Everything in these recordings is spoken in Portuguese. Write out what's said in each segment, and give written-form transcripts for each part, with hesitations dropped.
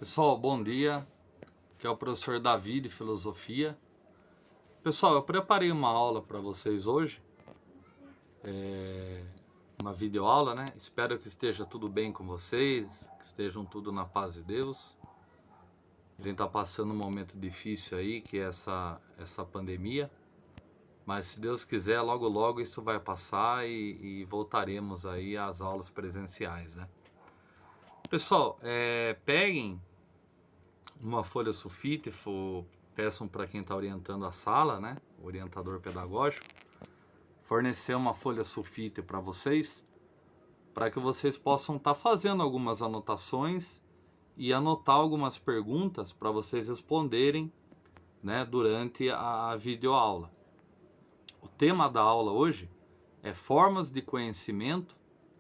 Pessoal, bom dia. Aqui é o professor Davi de Filosofia. Pessoal, eu preparei uma aula para vocês hoje, uma videoaula, né? Espero que esteja tudo bem com vocês, que estejam tudo na paz de Deus. A gente está passando um momento difícil aí, que é essa pandemia. Mas se Deus quiser, logo logo isso vai passar e voltaremos aí às aulas presenciais, né? Pessoal, peguem uma folha sulfite, peçam para quem está orientando a sala, né, o orientador pedagógico, fornecer uma folha sulfite para vocês, para que vocês possam estar fazendo algumas anotações e anotar algumas perguntas para vocês responderem, né, durante a videoaula. O tema da aula hoje é formas de conhecimento,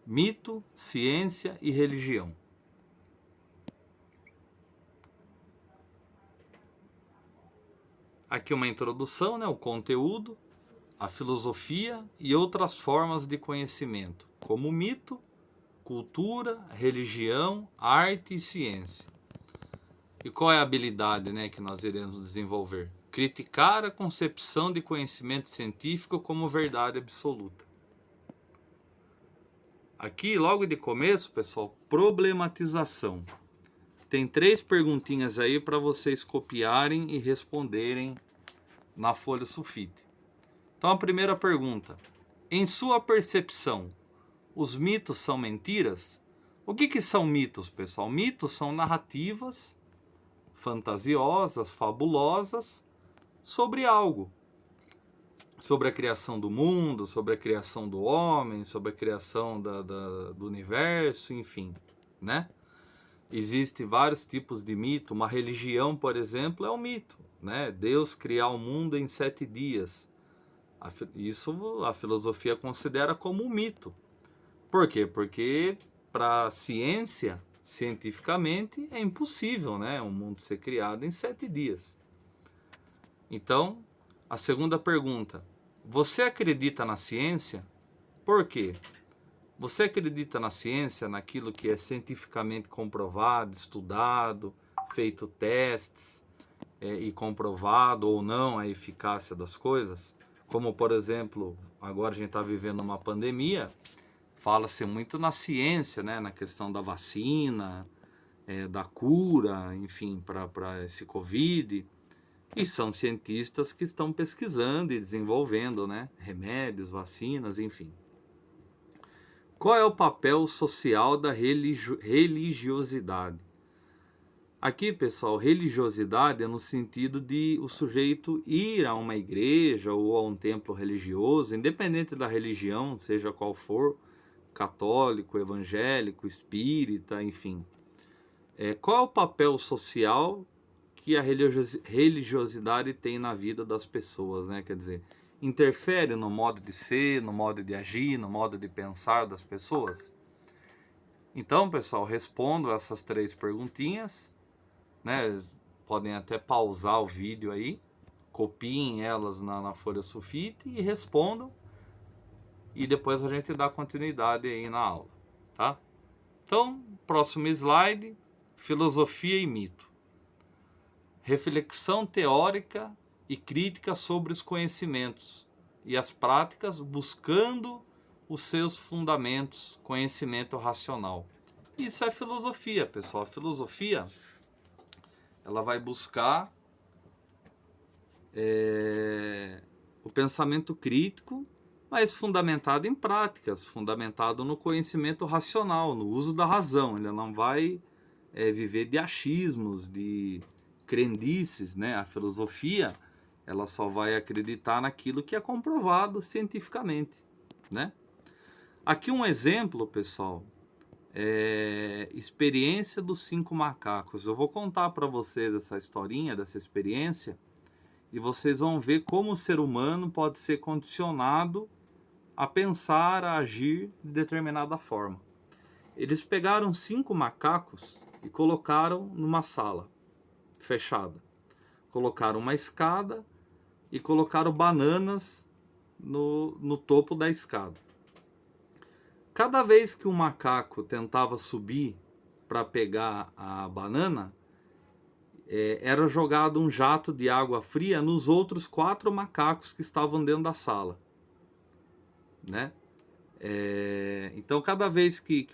mito, ciência e religião. Aqui uma introdução, né, o conteúdo, a filosofia e outras formas de conhecimento, como mito, cultura, religião, arte e ciência. E qual é a habilidade, né, que nós iremos desenvolver? Criticar a concepção de conhecimento científico como verdade absoluta. Aqui, logo de começo, pessoal, problematização. Tem 3 perguntinhas aí para vocês copiarem e responderem na folha sulfite. Então, a primeira pergunta: em sua percepção, os mitos são mentiras? O que são mitos, pessoal? Mitos são narrativas fantasiosas, fabulosas, sobre algo. Sobre a criação do mundo, sobre a criação do homem, sobre a criação do universo, enfim, né? Existem vários tipos de mito. Uma religião, por exemplo, é um mito, né? Deus criar o mundo em 7 dias. Isso a filosofia considera como um mito. Por quê? Porque para a ciência, cientificamente, é impossível, né, um mundo ser criado em 7 dias. Então, a segunda pergunta: você acredita na ciência? Por quê? Você acredita na ciência, naquilo que é cientificamente comprovado, estudado, feito testes e comprovado ou não a eficácia das coisas? Como, por exemplo, agora a gente está vivendo uma pandemia, fala-se muito na ciência, né, na questão da vacina, da cura, enfim, para esse Covid. E são cientistas que estão pesquisando e desenvolvendo, né, remédios, vacinas, enfim. Qual é o papel social da religiosidade? Aqui, pessoal, religiosidade é no sentido de o sujeito ir a uma igreja ou a um templo religioso, independente da religião, seja qual for, católico, evangélico, espírita, enfim. Qual é o papel social que a religiosidade tem na vida das pessoas, né? Quer dizer, interfere no modo de ser, no modo de agir, no modo de pensar das pessoas? Então, pessoal, respondo essas 3 perguntinhas, né? Podem até pausar o vídeo aí, copiem elas na folha sulfite e respondam, e depois a gente dá continuidade aí na aula, tá? Então, próximo slide, filosofia e mito. Reflexão teórica e crítica sobre os conhecimentos e as práticas, buscando os seus fundamentos, conhecimento racional. Isso é filosofia, pessoal. A filosofia, ela vai buscar o pensamento crítico, mas fundamentado em práticas, fundamentado no conhecimento racional, no uso da razão. Ele não vai viver de achismos, de crendices, né? A filosofia, ela só vai acreditar naquilo que é comprovado cientificamente, né? Aqui um exemplo, pessoal, experiência dos 5 macacos. Eu vou contar para vocês essa historinha dessa experiência e vocês vão ver como o ser humano pode ser condicionado a pensar, a agir de determinada forma. Eles pegaram 5 macacos e colocaram numa sala fechada. Colocaram uma escada e colocaram bananas no topo da escada. Cada vez que o macaco tentava subir para pegar a banana, era jogado um jato de água fria nos outros 4 macacos que estavam dentro da sala, né? Então, cada vez que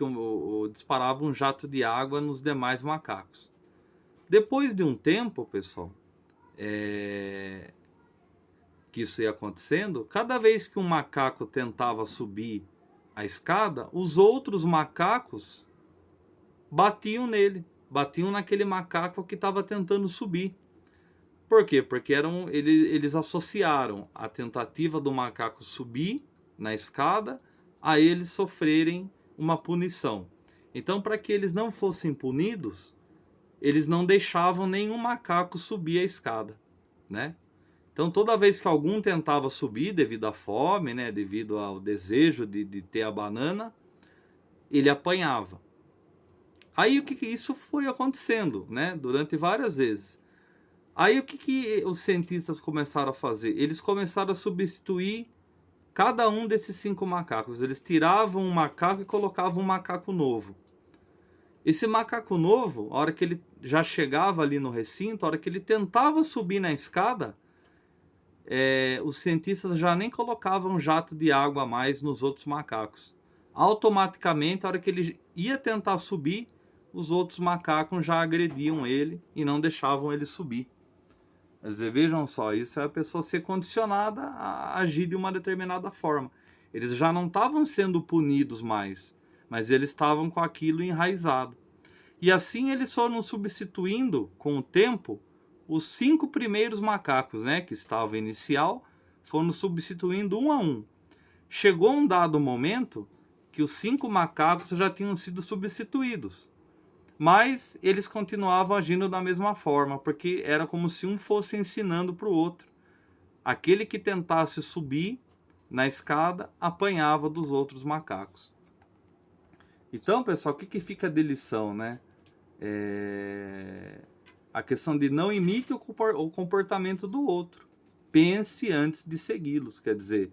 disparava um jato de água nos demais macacos. Depois de um tempo, pessoal, que isso ia acontecendo, cada vez que um macaco tentava subir a escada, os outros macacos batiam nele, batiam naquele macaco que estava tentando subir. Por quê? Porque eles associaram a tentativa do macaco subir na escada a eles sofrerem uma punição. Então, para que eles não fossem punidos, eles não deixavam nenhum macaco subir a escada, né? Então, toda vez que algum tentava subir devido à fome, né, devido ao desejo de ter a banana, ele apanhava. Aí o que isso foi acontecendo, né, durante várias vezes. Aí o que os cientistas começaram a fazer? Eles começaram a substituir cada um desses 5 macacos. Eles tiravam um macaco e colocavam um macaco novo. Esse macaco novo, a hora que ele já chegava ali no recinto, a hora que ele tentava subir na escada, os cientistas já nem colocavam jato de água a mais nos outros macacos. Automaticamente, a hora que ele ia tentar subir, os outros macacos já agrediam ele e não deixavam ele subir. Quer dizer, vejam só, isso é a pessoa ser condicionada a agir de uma determinada forma. Eles já não estavam sendo punidos mais, mas eles estavam com aquilo enraizado. E assim eles foram substituindo, com o tempo, os 5 primeiros macacos, né, que estavam inicial, foram substituindo um a um. Chegou um dado momento que os 5 macacos já tinham sido substituídos. Mas eles continuavam agindo da mesma forma, porque era como se um fosse ensinando para o outro. Aquele que tentasse subir na escada apanhava dos outros macacos. Então, pessoal, o que fica de lição, né? A questão de não imite o comportamento do outro. Pense antes de segui-los. Quer dizer,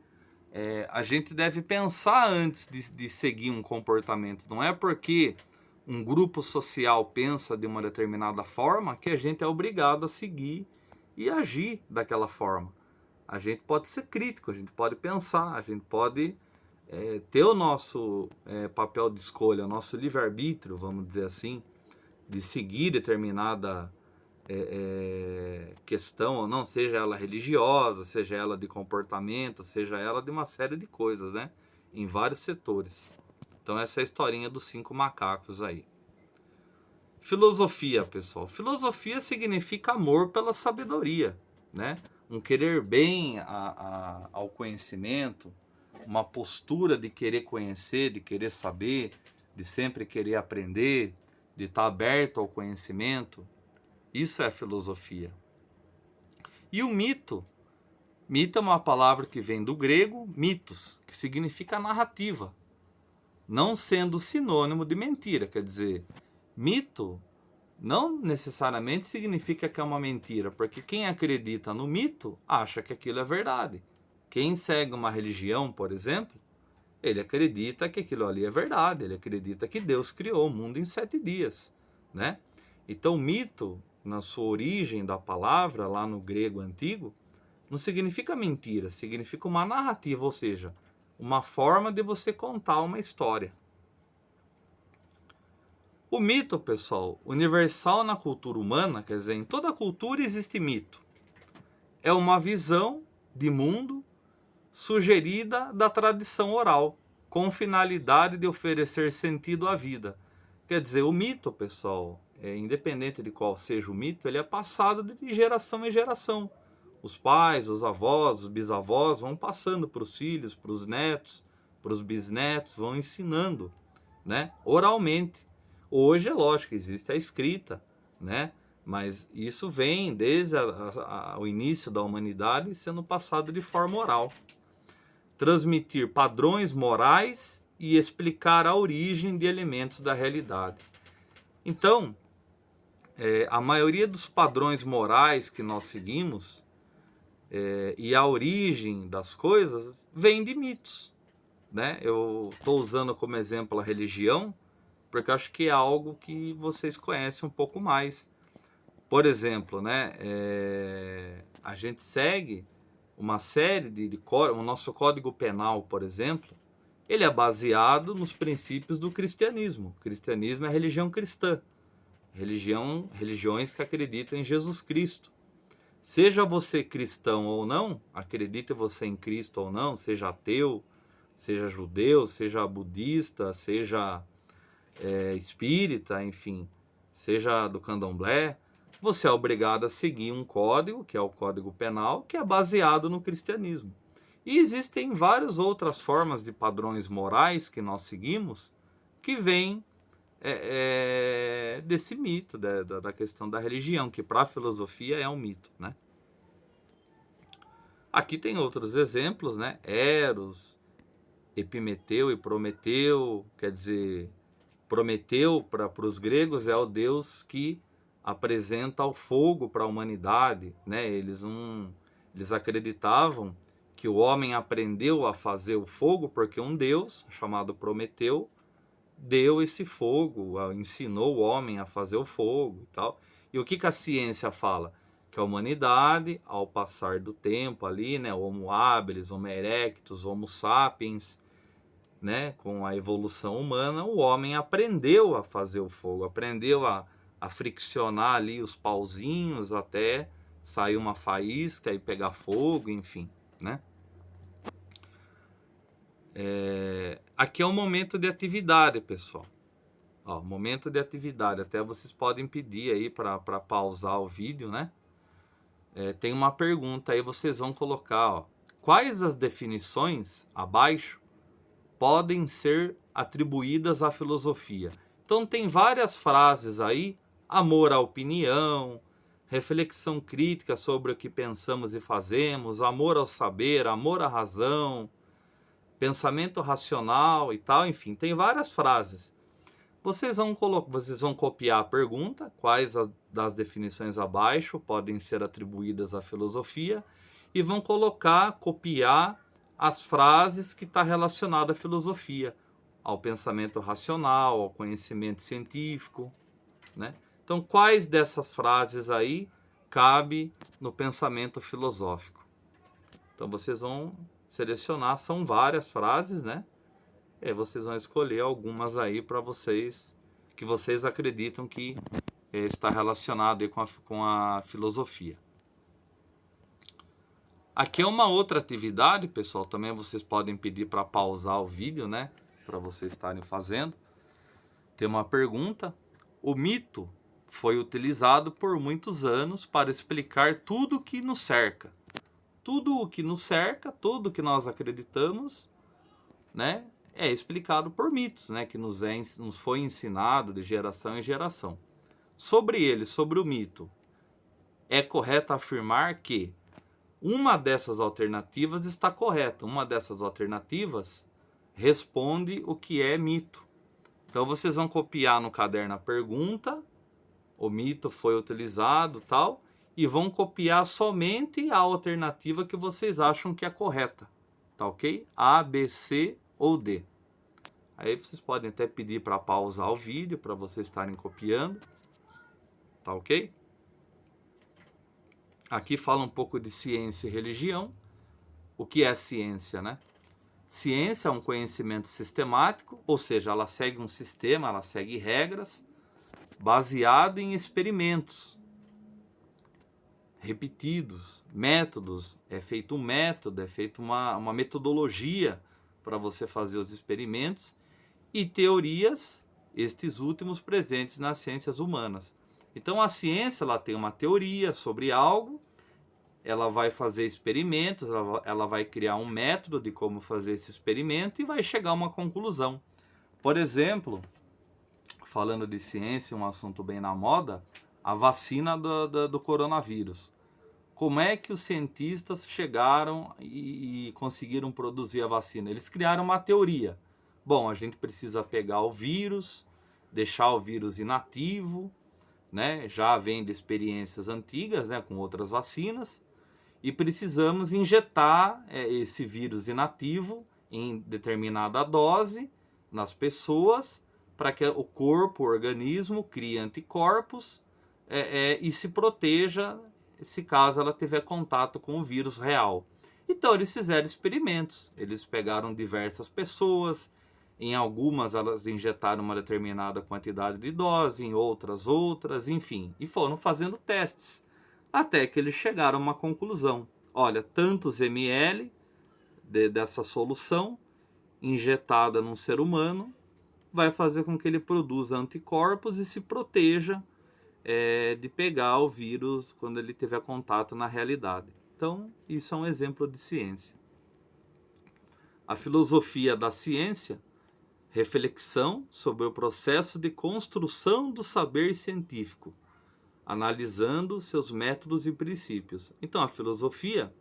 a gente deve pensar antes de seguir um comportamento. Não é porque um grupo social pensa de uma determinada forma que a gente é obrigado a seguir e agir daquela forma. A gente pode ser crítico, a gente pode pensar, a gente pode ter o nosso papel de escolha, o nosso livre-arbítrio, vamos dizer assim, de seguir determinada questão ou não, seja ela religiosa, seja ela de comportamento, seja ela de uma série de coisas, né? Em vários setores. Então essa é a historinha dos 5 macacos aí. Filosofia, pessoal. Filosofia significa amor pela sabedoria, né? Um querer bem ao conhecimento, uma postura de querer conhecer, de querer saber, de sempre querer aprender, de estar aberto ao conhecimento. Isso é filosofia. E o mito? Mito é uma palavra que vem do grego mitos, que significa narrativa, não sendo sinônimo de mentira. Quer dizer, mito não necessariamente significa que é uma mentira, porque quem acredita no mito acha que aquilo é verdade. Quem segue uma religião, por exemplo, ele acredita que aquilo ali é verdade, ele acredita que Deus criou o mundo em 7 dias, né? Então, mito, na sua origem da palavra, lá no grego antigo, não significa mentira, significa uma narrativa, ou seja, uma forma de você contar uma história. O mito, pessoal, universal na cultura humana, quer dizer, em toda cultura existe mito. É uma visão de mundo sugerida da tradição oral, com finalidade de oferecer sentido à vida. Quer dizer, o mito, pessoal, independente de qual seja o mito, ele é passado de geração em geração. Os pais, os avós, os bisavós vão passando para os filhos, para os netos, para os bisnetos, vão ensinando, né, oralmente. Hoje é lógico, existe a escrita, né? Mas isso vem desde o início da humanidade sendo passado de forma oral. Transmitir padrões morais e explicar a origem de elementos da realidade. Então, a maioria dos padrões morais que nós seguimos e a origem das coisas vem de mitos, né? Eu estou usando como exemplo a religião, porque eu acho que é algo que vocês conhecem um pouco mais. Por exemplo, né, a gente segue uma série o nosso Código Penal, por exemplo, ele é baseado nos princípios do cristianismo. O cristianismo é a religião cristã, religiões que acreditam em Jesus Cristo. Seja você cristão ou não, acredite você em Cristo ou não, seja ateu, seja judeu, seja budista, seja espírita, enfim, seja do candomblé, você é obrigado a seguir um código, que é o Código Penal, que é baseado no cristianismo. E existem várias outras formas de padrões morais que nós seguimos que vêm desse mito, da questão da religião, que para a filosofia é um mito, né? Aqui tem outros exemplos, né? Eros, Epimeteu e Prometeu, quer dizer, Prometeu para os gregos é o deus que apresenta o fogo para a humanidade, né? Eles acreditavam que o homem aprendeu a fazer o fogo porque um deus chamado Prometeu deu esse fogo, ensinou o homem a fazer o fogo e tal. E o que a ciência fala? Que a humanidade, ao passar do tempo ali, né, Homo habilis, Homo erectus, Homo sapiens, né, com a evolução humana, o homem aprendeu a fazer o fogo, aprendeu a friccionar ali os pauzinhos até sair uma faísca e pegar fogo, enfim, né? Aqui é um momento de atividade, pessoal. Ó, momento de atividade. Até vocês podem pedir aí para pausar o vídeo, né? Tem uma pergunta aí, vocês vão colocar, ó, quais as definições abaixo podem ser atribuídas à filosofia? Então tem várias frases aí: amor à opinião, reflexão crítica sobre o que pensamos e fazemos, amor ao saber, amor à razão, pensamento racional e tal, enfim, tem várias frases. Vocês vão copiar a pergunta, quais das definições abaixo podem ser atribuídas à filosofia, e vão copiar as frases que estão relacionadas à filosofia, ao pensamento racional, ao conhecimento científico, né? Então, quais dessas frases aí cabe no pensamento filosófico? Então, vocês vão selecionar, são várias frases, né? E aí vocês vão escolher algumas aí para vocês, que vocês acreditam que está relacionado aí com a filosofia. Aqui é uma outra atividade, pessoal, também vocês podem pedir para pausar o vídeo, né? Para vocês estarem fazendo. Tem uma pergunta: o mito foi utilizado por muitos anos para explicar tudo o que nos cerca. Tudo o que nos cerca, tudo que nós acreditamos, né, é explicado por mitos, né, que nos foi ensinado de geração em geração. Sobre ele, sobre o mito, é correto afirmar que uma dessas alternativas está correta. Uma dessas alternativas responde o que é mito. Então vocês vão copiar no caderno a pergunta, o mito foi utilizado, tal, e vão copiar somente a alternativa que vocês acham que é correta, tá ok? A, B, C ou D. Aí vocês podem até pedir para pausar o vídeo para vocês estarem copiando, tá ok? Aqui fala um pouco de ciência e religião. O que é ciência, né? Ciência é um conhecimento sistemático, ou seja, ela segue um sistema, ela segue regras, baseado em experimentos repetidos, métodos, é feito um método, é feita uma metodologia para você fazer os experimentos, e teorias, estes últimos presentes nas ciências humanas. Então a ciência, ela tem uma teoria sobre algo, ela vai fazer experimentos, ela vai criar um método de como fazer esse experimento e vai chegar a uma conclusão. Por exemplo, falando de ciência, um assunto bem na moda, a vacina do coronavírus. Como é que os cientistas chegaram e conseguiram produzir a vacina? Eles criaram uma teoria. Bom, a gente precisa pegar o vírus, deixar o vírus inativo, né? Já vem de experiências antigas, né, com outras vacinas, e precisamos injetar esse vírus inativo em determinada dose nas pessoas para que o corpo, o organismo, crie anticorpos, e se proteja se caso ela tiver contato com o vírus real. Então eles fizeram experimentos, eles pegaram diversas pessoas, em algumas elas injetaram uma determinada quantidade de dose, em outras, enfim, e foram fazendo testes, até que eles chegaram a uma conclusão. Olha, tantos ml dessa solução injetada num ser humano vai fazer com que ele produza anticorpos e se proteja de pegar o vírus quando ele tiver contato na realidade. Então, isso é um exemplo de ciência. A filosofia da ciência, reflexão sobre o processo de construção do saber científico, analisando seus métodos e princípios. Então, a filosofia,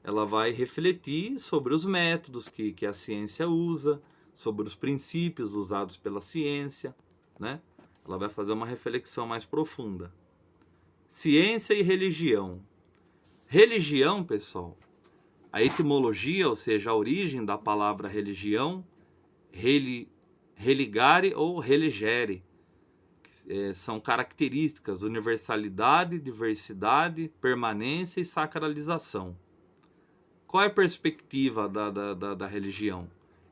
ela vai refletir sobre os métodos que a ciência usa, sobre os princípios usados pela ciência, né? Ela vai fazer uma reflexão mais profunda. Ciência e religião. Religião, pessoal, a etimologia, ou seja, a origem da palavra religião, religare ou religere, são características, universalidade, diversidade, permanência e sacralização. Qual é a perspectiva da religião?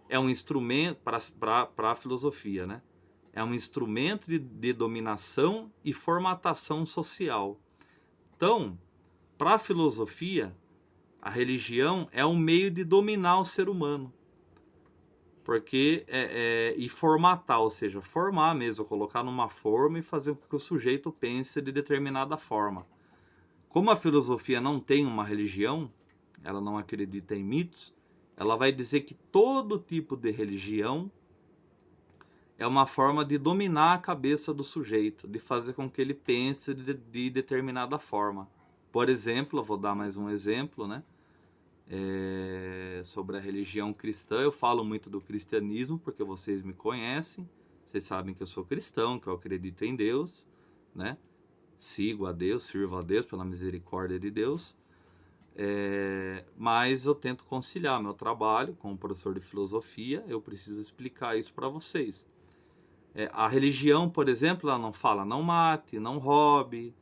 É um instrumento para a filosofia, né? É um instrumento de dominação e formatação social. Então, para a filosofia, a religião é um meio de dominar o ser humano. Porque e formatar, ou seja, formar mesmo, colocar numa forma e fazer com que o sujeito pense de determinada forma. Como a filosofia não tem uma religião, ela não acredita em mitos, ela vai dizer que todo tipo de religião é uma forma de dominar a cabeça do sujeito, de fazer com que ele pense de determinada forma. Por exemplo, eu vou dar mais um exemplo, né? Sobre a religião cristã. Eu falo muito do cristianismo porque vocês me conhecem, vocês sabem que eu sou cristão, que eu acredito em Deus, né? Sigo a Deus, sirvo a Deus pela misericórdia de Deus. Mas eu tento conciliar meu trabalho como professor de filosofia, eu preciso explicar isso para vocês. A religião, por exemplo, ela não fala não mate, não roube,